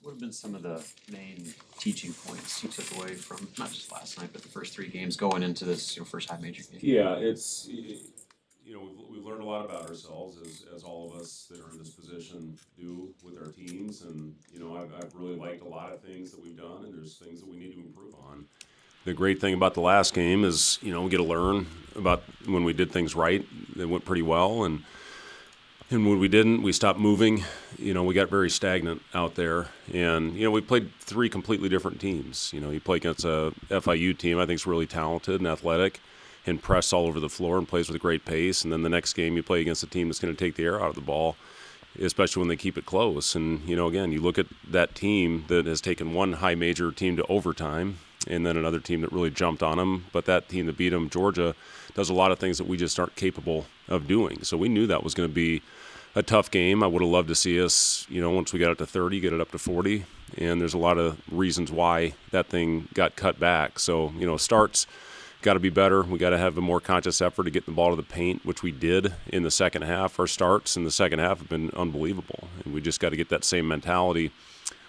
What have been some of the main teaching points you took away from not just last night, but the first three games going into this first high major game? Yeah, we've learned a lot about ourselves as all of us that are in this position do with our teams, and I've really liked a lot of things that we've done, and there's things that we need to improve on. The great thing about the last game is we get to learn about when we did things right. It went pretty well, and when we didn't, we stopped moving. We got very stagnant out there. And, we played three completely different teams. You play against a FIU team I think is really talented and athletic and press all over the floor and plays with a great pace. And then the next game you play against a team that's going to take the air out of the ball, especially when they keep it close. And, again, you look at that team that has taken one high major team to overtime and then another team that really jumped on them. But that team that beat them, Georgia, does a lot of things that we just aren't capable of doing. So we knew that was going to be a tough game. I would have loved to see us, once we got it to 30, get it up to 40. And there's a lot of reasons why that thing got cut back. So, starts got to be better. We got to have a more conscious effort to get the ball to the paint, which we did in the second half. Our starts in the second half have been unbelievable. And we just got to get that same mentality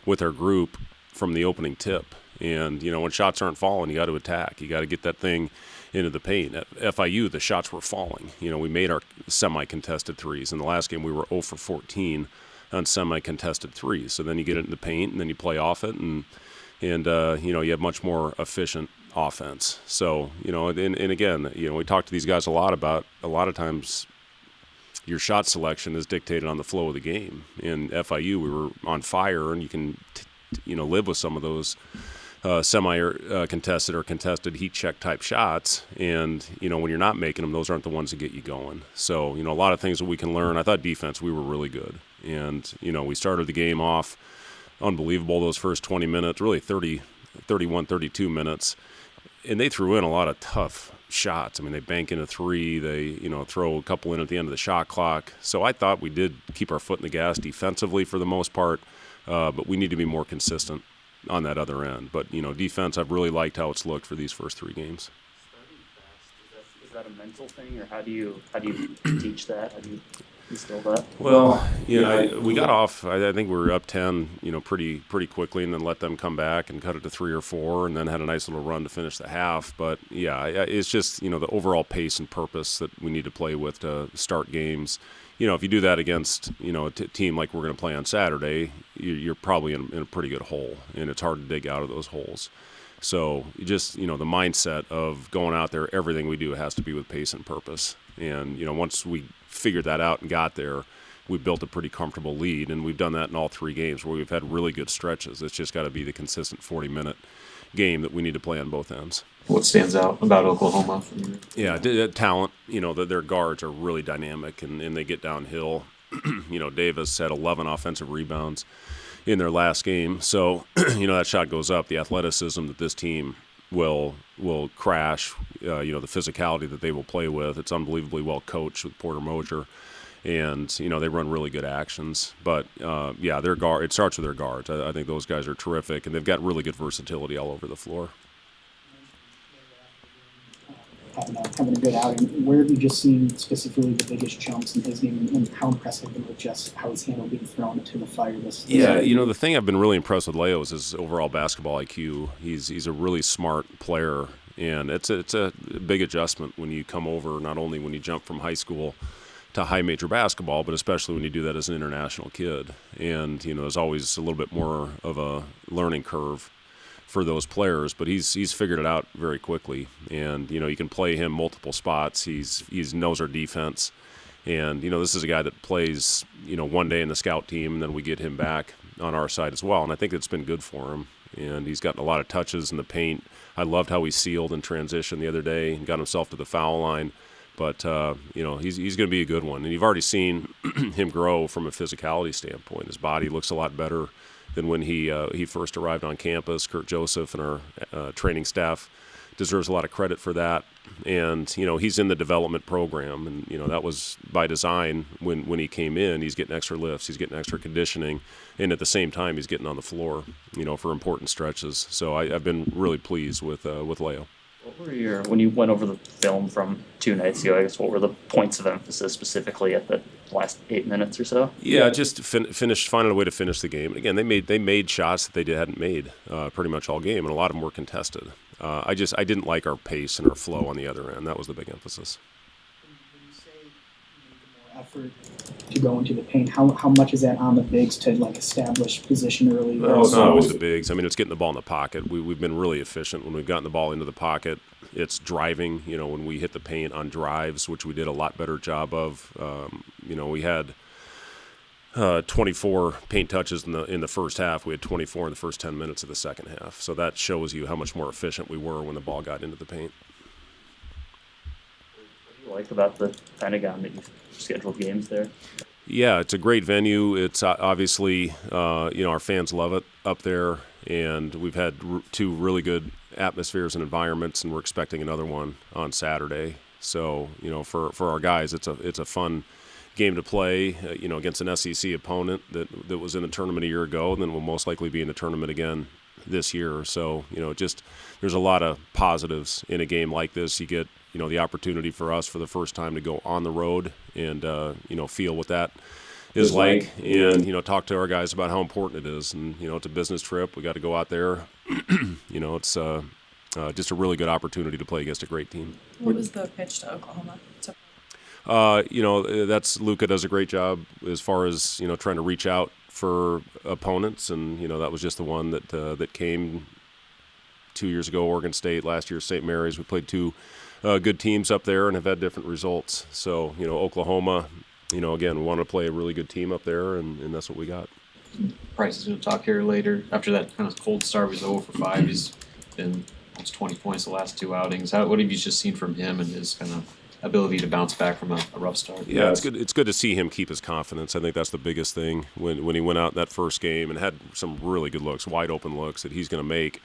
with our group from the opening tip. And, when shots aren't falling, you got to attack. You got to get that thing into the paint. At FIU, the shots were falling. We made our semi-contested threes. In the last game, we were 0 for 14 on semi-contested threes. So then you get it in the paint, and then you play off it, and you have much more efficient offense. So, and again, we talk to these guys a lot about a lot of times your shot selection is dictated on the flow of the game. In FIU, we were on fire, and you can, live with some of those semi-contested or contested heat check type shots. And, when you're not making them, those aren't the ones that get you going. So, a lot of things that we can learn. I thought defense, we were really good. And, we started the game off unbelievable those first 20 minutes, really 31, 32 minutes. And they threw in a lot of tough shots. I mean, they bank in a three. They, throw a couple in at the end of the shot clock. So I thought we did keep our foot in the gas defensively for the most part, but we need to be more consistent on that other end. But, defense, I've really liked how it's looked for these first three games. Starting fast, is that a mental thing, or how do you teach that? How do you instill that? Well, we got off. I think we were up 10, pretty quickly, and then let them come back and cut it to 3 or 4, and then had a nice little run to finish the half. But yeah, it's just the overall pace and purpose that we need to play with to start games. If you do that against a team like we're going to play on Saturday, you're probably in a pretty good hole, and it's hard to dig out of those holes. So you just the mindset of going out there, everything we do has to be with pace and purpose. And once we figured that out and got there, we built a pretty comfortable lead, and we've done that in all three games where we've had really good stretches. It's just got to be the consistent 40-minute game that we need to play on both ends. What stands out about Oklahoma? Yeah, talent. Their guards are really dynamic, and they get downhill. Davis had 11 offensive rebounds in their last game. So, that shot goes up. The athleticism that this team will crash, the physicality that they will play with. It's unbelievably well coached with Porter Moser. And, they run really good actions. But, their guard, it starts with their guards. I think those guys are terrific, and they've got really good versatility all over the floor. Having a good outing. Where have you just seen specifically the biggest jumps in his game, and how impressive have been with just how he's handled being thrown into the fire this Yeah, the thing I've been really impressed with Leo is his overall basketball IQ. He's a really smart player, and it's a big adjustment when you come over, not only when you jump from high school to high major basketball, but especially when you do that as an international kid. And, there's always a little bit more of a learning curve for those players, but he's figured it out very quickly. And, you can play him multiple spots. He's knows our defense. And, this is a guy that plays, one day in the scout team, and then we get him back on our side as well. And I think it's been good for him. And he's gotten a lot of touches in the paint. I loved how he sealed in transition the other day and got himself to the foul line. But, he's going to be a good one. And you've already seen him grow from a physicality standpoint. His body looks a lot better than when he first arrived on campus. Kurt Joseph and our training staff deserves a lot of credit for that. And, he's in the development program. And, that was by design when he came in. He's getting extra lifts. He's getting extra conditioning. And at the same time, he's getting on the floor, for important stretches. So I've been really pleased with Leo. What were when you went over the film from 2 nights ago, I guess, what were the points of emphasis specifically at the last 8 minutes or so? Yeah, just finding a way to finish the game. And again, they made shots that they hadn't made pretty much all game, and a lot of them were contested. I didn't like our pace and our flow on the other end. That was the big emphasis. When you say you make more effort to go into the paint, how much is that on the bigs to like establish position early? No, it's not always the bigs. I mean, it's getting the ball in the pocket. We've been really efficient when we've gotten the ball into the pocket. It's driving, when we hit the paint on drives, which we did a lot better job of. We had 24 paint touches in the first half. We had 24 in the first 10 minutes of the second half. So that shows you how much more efficient we were when the ball got into the paint. What do you like about the Pentagon that you've scheduled games there? Yeah, it's a great venue. It's obviously, our fans love it up there, and we've had two really good atmospheres and environments, and we're expecting another one on Saturday. So, for our guys, it's a fun game to play, against an SEC opponent that was in the tournament a year ago, and then will most likely be in the tournament again this year. So, there's a lot of positives in a game like this. You get, the opportunity for us for the first time to go on the road and, feel what that is like, and, talk to our guys about how important it is. And, it's a business trip. We got to go out there. It's just a really good opportunity to play against a great team. What was the pitch to Oklahoma? That's Luka does a great job as far as, trying to reach out for opponents. And, that was just the one that came 2 years ago, Oregon State, last year, St. Mary's. We played two good teams up there and have had different results. So, Oklahoma, again, we want to play a really good team up there, and that's what we got. Price is going to talk here later. After that kind of cold start, he was 0 for 5. He's been almost 20 points the last two outings. What have you just seen from him and his kind of ability to bounce back from a rough start? Yeah, it's good. It's good to see him keep his confidence. I think that's the biggest thing when he went out in that first game and had some really good looks, wide open looks that he's going to make.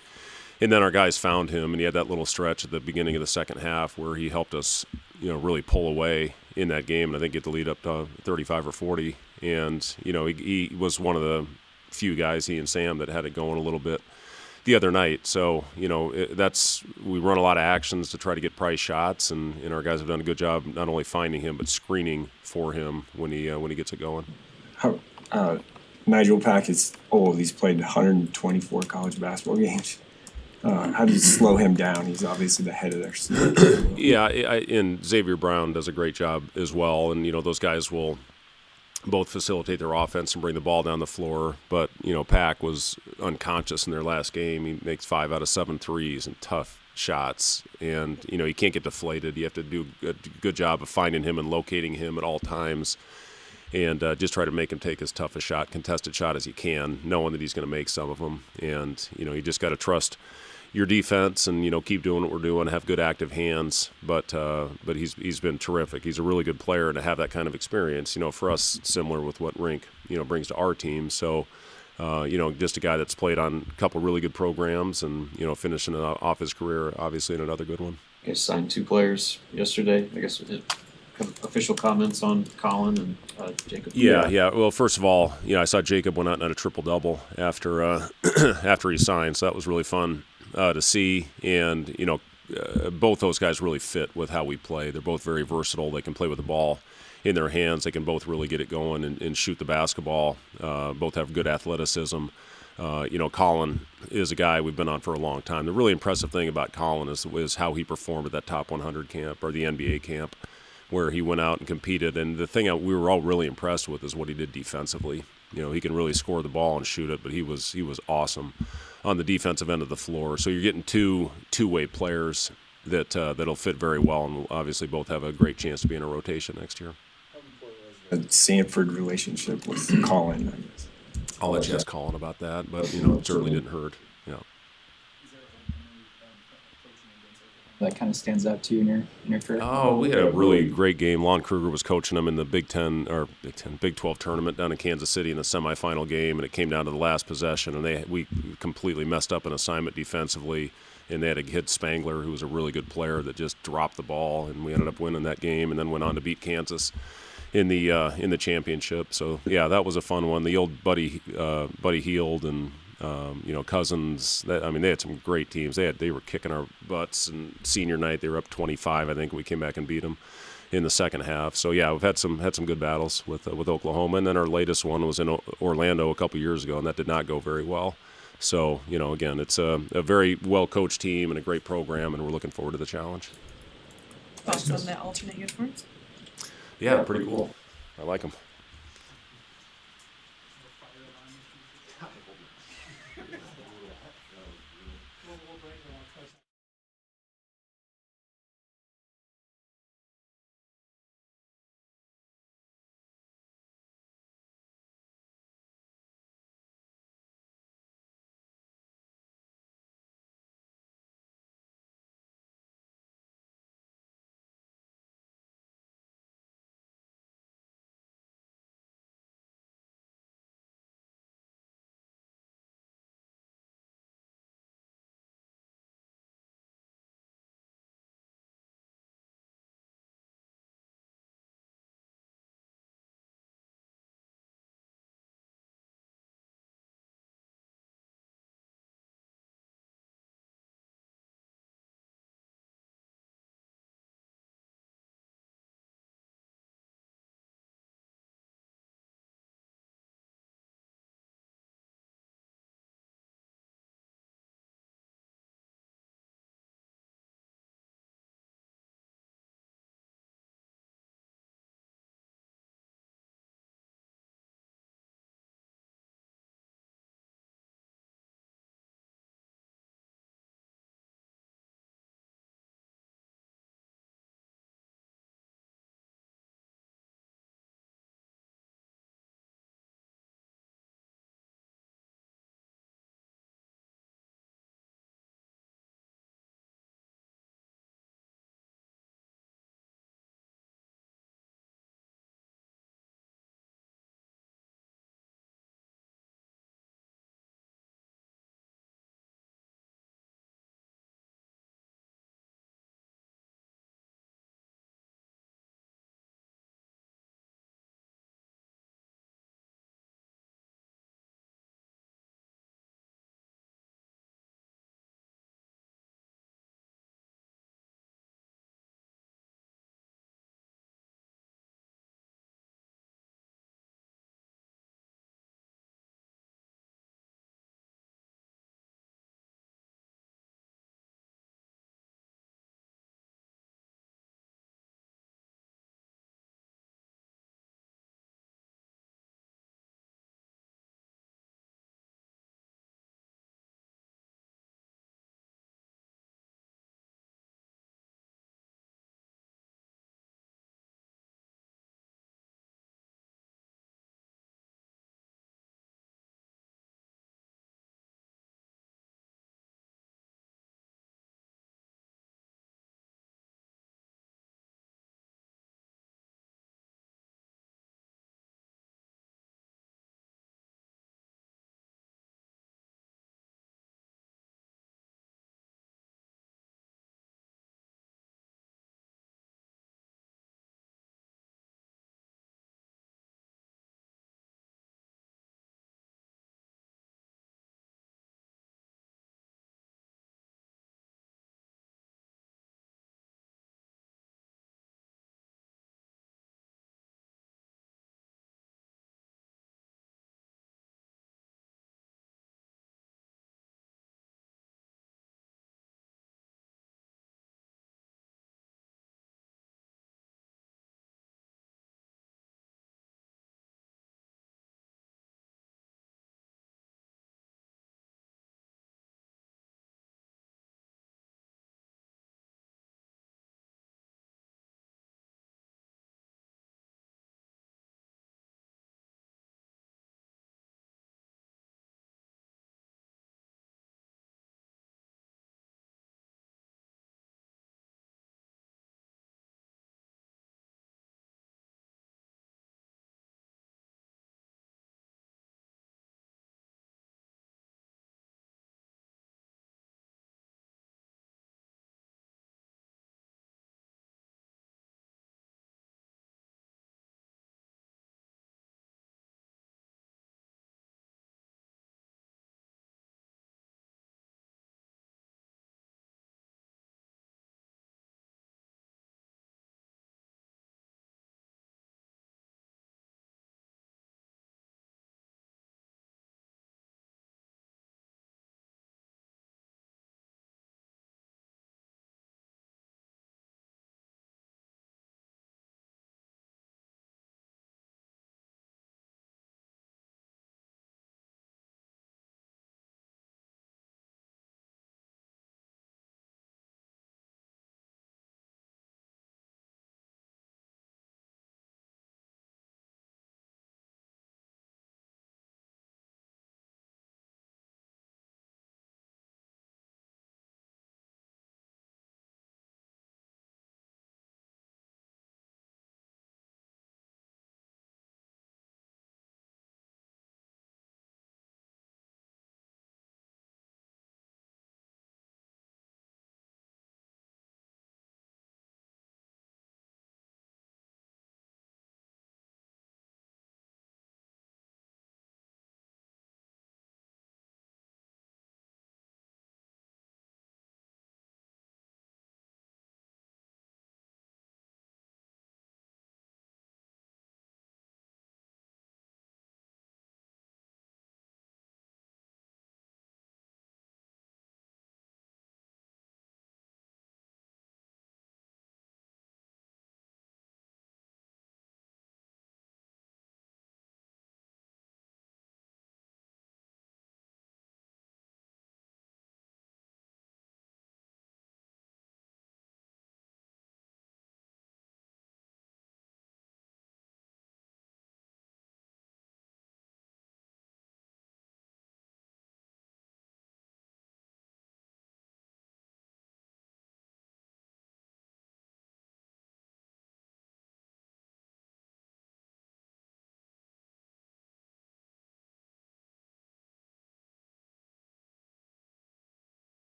And then our guys found him, and he had that little stretch at the beginning of the second half where he helped us, really pull away in that game, and I think get the lead up to 35 or 40. And, he was one of the few guys, he and Sam, that had it going a little bit the other night. So, we run a lot of actions to try to get Price shots, and our guys have done a good job not only finding him but screening for him when he gets it going. Nigel Pack is old. He's played 124 college basketball games. How do you slow him down? He's obviously the head of their team. Yeah, and Xavier Brown does a great job as well. And, those guys will both facilitate their offense and bring the ball down the floor. But, Pack was unconscious in their last game. He makes 5 out of 7 threes and tough shots. And, you can't get deflated. You have to do a good job of finding him and locating him at all times. And just try to make him take as tough a shot, contested shot as he can, knowing that he's going to make some of them. And, you just got to trust your defense and, keep doing what we're doing, have good active hands. But he's been terrific. He's a really good player, and to have that kind of experience, for us, similar with what Rink, brings to our team. So, just a guy that's played on a couple really good programs and, finishing off his career, obviously, in another good one. You guys signed 2 players yesterday. I guess official comments on Colin and Jacob. Yeah. Well, first of all, I saw Jacob went out and had a triple-double after after he signed, so that was really fun to see. And, both those guys really fit with how we play. They're both very versatile. They can play with the ball in their hands. They can both really get it going and shoot the basketball. Both have good athleticism. Colin is a guy we've been on for a long time. The really impressive thing about Colin is how he performed at that top 100 camp or the NBA camp, where he went out and competed. And the thing we were all really impressed with is what he did defensively. He can really score the ball and shoot it, but he was awesome on the defensive end of the floor. So you're getting two-way players that'll fit very well, and will obviously both have a great chance to be in a rotation next year. A Sanford relationship with Colin, I guess. I'll let you ask Colin about that, but it certainly didn't hurt. Yeah. That kind of stands out to you in your career? Oh, we had a really great game. Lon Kruger was coaching them in the Big 12 tournament down in Kansas City in the semifinal game, and it came down to the last possession, and we completely messed up an assignment defensively, and they had to hit Spangler, who was a really good player, that just dropped the ball, and we ended up winning that game, and then went on to beat Kansas in the championship. So yeah, that was a fun one. The old Buddy Hield and Cousins. They had some great teams. They were kicking our butts. And senior night, they were up 25. I think we came back and beat them in the second half. So yeah, we've had some good battles with Oklahoma, and then our latest one was in Orlando a couple years ago, and that did not go very well. So again, it's a very well coached team and a great program, and we're looking forward to the challenge. Thoughts on the alternate uniforms? Yeah, pretty cool. I like them.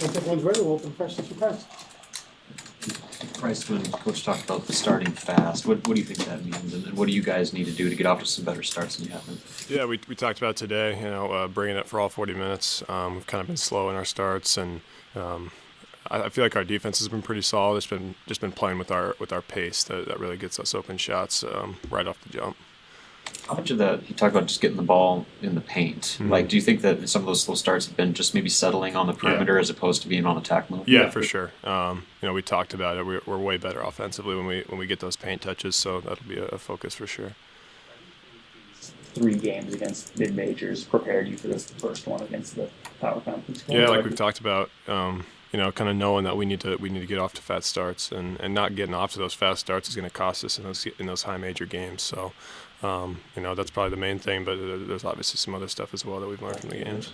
Once everyone's ready, we'll open questions for Price. Price, when Coach talked about the starting fast, what do you think that means, and what do you guys need to do to get off to some better starts than you have been? Yeah, we talked about today, bringing it for all 40 minutes. We've kind of been slow in our starts, and I feel like our defense has been pretty solid. It's just been playing with our pace that really gets us open shots right off the jump. How much of that, he talked about just getting the ball in the paint. Mhm. Like, do you think that some of those slow starts have been just maybe settling on the perimeter as opposed to being on attack mode? Yeah, for sure. We talked about it. We're way better offensively when we get those paint touches, so that'll be a focus for sure. 3 games against mid-majors prepared you for this first one against the power conference. Yeah, like we've talked about, kind of knowing that we need to get off to fast starts, and not getting off to those fast starts is going to cost us in those high major games. So, that's probably the main thing. But there's obviously some other stuff as well that we've learned from the games.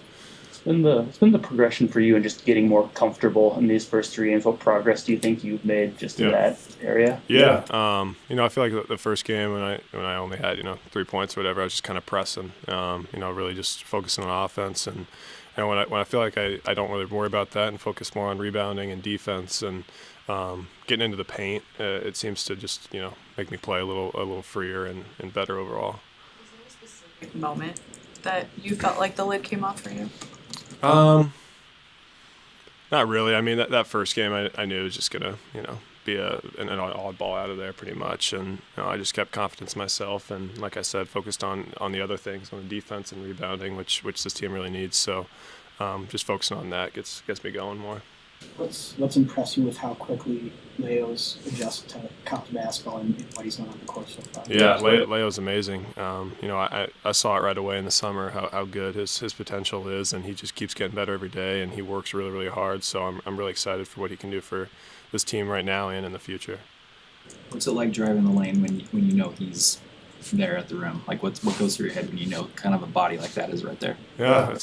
It's been the progression for you and just getting more comfortable in these first 3 games. What progress do you think you've made just in that area? Yeah. I feel like the first game when I only had 3 points or whatever, I was just kind of pressing. Really just focusing on offense, and when I feel like I don't really worry about that and focus more on rebounding and defense and getting into the paint, it seems to just make me play a little freer and better overall. Was there a specific moment that you felt like the lid came off for you? Not really. I mean, that first game I knew it was just gonna be an oddball out of there pretty much, and I just kept confidence in myself, and like I said, focused on the other things, on the defense and rebounding, which this team really needs. So just focusing on that gets me going more. What's impressed you with how quickly Leo's adjusted to college basketball and what he's done on the court so far? Yeah, Leo's amazing. I saw it right away in the summer how good his potential is, and he just keeps getting better every day, and he works really, really hard. So I'm really excited for what he can do for this team right now and in the future. What's it like driving the lane when you know he's there at the rim? Like what goes through your head when you know kind of a body like that is right there? Yeah,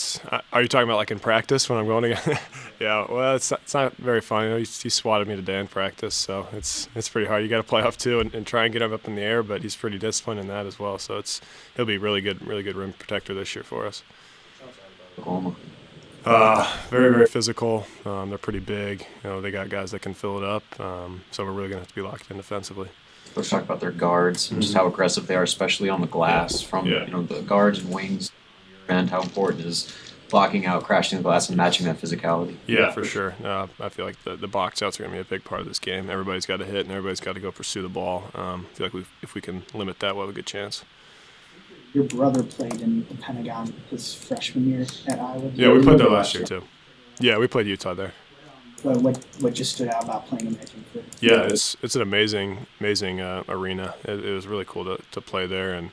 are you talking about like in practice when I'm going again? Yeah, well, it's not very fun. He swatted me today in practice, so it's pretty hard. You got to play off too and try and get him up in the air, but he's pretty disciplined in that as well. So he'll be really good rim protector this year for us. Oklahoma. Very, very physical. They're pretty big. They got guys that can fill it up. So we're really gonna have to be locked in defensively. Let's talk about their guards and just how aggressive they are, especially on the glass. From the guards and wings, and how important is blocking out, crashing the glass, and matching that physicality. Yeah, for sure. I feel like the box outs are going to be a big part of this game. Everybody's got to hit, and everybody's got to go pursue the ball. I feel like if we can limit that, we'll have a good chance. Your brother played in the Pentagon his freshman year at Iowa. Yeah, we played there last year too. Yeah, we played Utah there. What just stood out about playing in that team? Yeah, it's an amazing arena. It was really cool to play there, and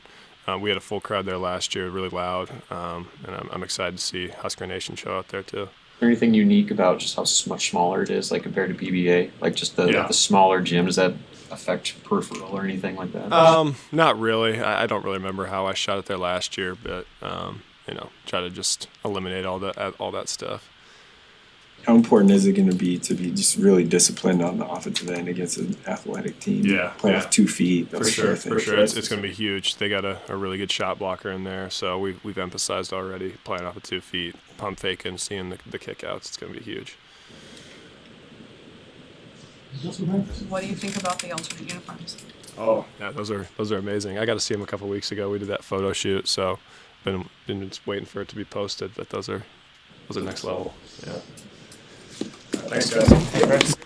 we had a full crowd there last year, really loud, and I'm excited to see Husker Nation show out there too. Is there anything unique about just how much smaller it is, like compared to PBA? Like just the smaller gym, does that affect peripheral or anything like that? Not really. I don't really remember how I shot it there last year, but try to just eliminate all that stuff. How important is it going to be just really disciplined on the offensive end against an athletic team? Yeah, Play off 2 feet. For sure. It's going to be huge. They got a really good shot blocker in there, so we've emphasized already playing off of 2 feet, pump faking, seeing the kickouts. It's going to be huge. What do you think about the alternate uniforms? Oh, yeah, those are amazing. I got to see them a couple weeks ago. We did that photo shoot, so been just waiting for it to be posted. But those are next level. Yeah. Thanks, guys.